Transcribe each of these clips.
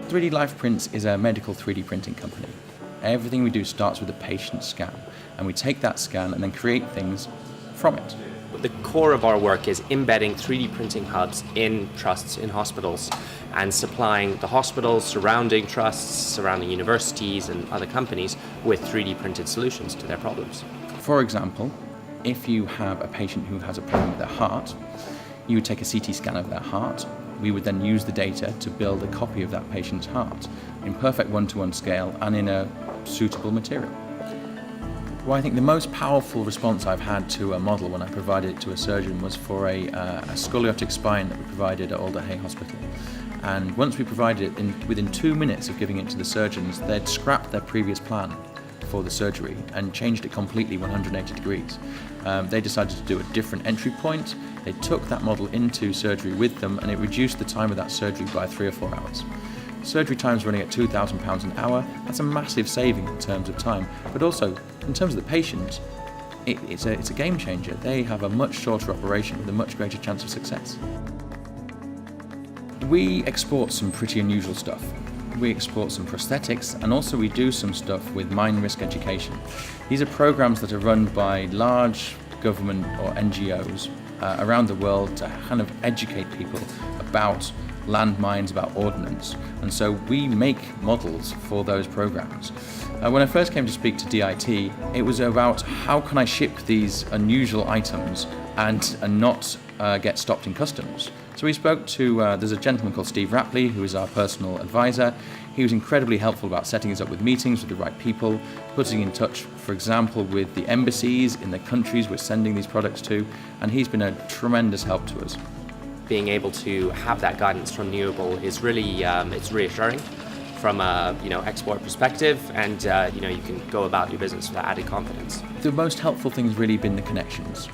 3D LifePrints is a medical 3D printing company. Everything we do starts with a patient scan, and we take that scan and then create things from it. The core of our work is embedding 3D printing hubs in trusts, in hospitals, and supplying the hospitals, surrounding trusts, surrounding universities and other companies with 3D printed solutions to their problems. For example, if you have a patient who has a problem with their heart, you would take a CT scan of their heart. We would then use the data to build a copy of that patient's heart in perfect one-to-one scale and in a suitable material. Well, I think the most powerful response I've had to a model when I provided it to a surgeon was for a scoliotic spine that we provided at Alder Hey Hospital. And once we provided it, within 2 minutes of giving it to the surgeons, they'd scrapped their previous plan for the surgery and changed it completely 180 degrees. They decided to do a different entry point. They took that model into surgery with them, and it reduced the time of that surgery by 3 or 4 hours. Surgery time's running at £2,000 an hour. That's a massive saving in terms of time, but also in terms of the patient, it's a game changer. They have a much shorter operation with a much greater chance of success. We export some pretty unusual stuff. We export some prosthetics, and also we do some stuff with mine risk education. These are programs that are run by large government or NGOs around the world to kind of educate people about landmines, about ordnance, and so we make models for those programs. When I first came to speak to DIT, it was about how can I ship these unusual items and not get stopped in customs. So we spoke to, there's a gentleman called Steve Rapley, who is our personal advisor. He was incredibly helpful about setting us up with meetings with the right people, putting in touch, for example, with the embassies in the countries we're sending these products to, and he's been a tremendous help to us. Being able to have that guidance from Newable is really, it's reassuring from a export perspective, and you can go about your business with that added confidence. The most helpful thing has really been the connections.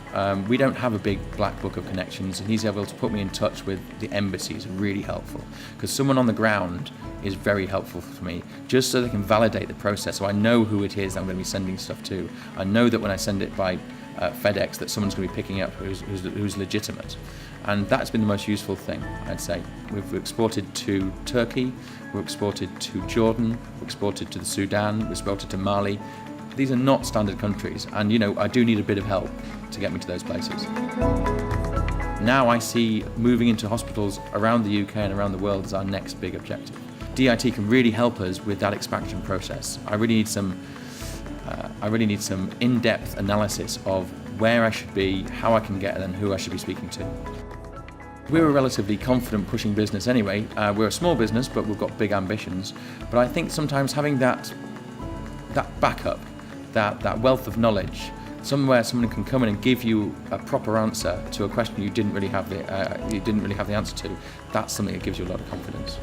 We don't have a big black book of connections, and he's able to put me in touch with the embassies. Really helpful, because someone on the ground is very helpful for me, just so they can validate the process, so I know who it is I'm going to be sending stuff to. I know that when I send it by FedEx that someone's going to be picking up who's legitimate. And that's been the most useful thing, I'd say. We've exported to Turkey, we've exported to Jordan, we've exported to the Sudan, we've exported to Mali. These are not standard countries, and I do need a bit of help to get me to those places. Now I see moving into hospitals around the UK and around the world as our next big objective. DIT can really help us with that expansion process. I really need some in-depth analysis of where I should be, how I can get there, and who I should be speaking to. We're a relatively confident pushing business anyway. We're a small business, but we've got big ambitions. But I think sometimes having that backup, that wealth of knowledge, somewhere someone can come in and give you a proper answer to a question you didn't really have the answer to, that's something that gives you a lot of confidence.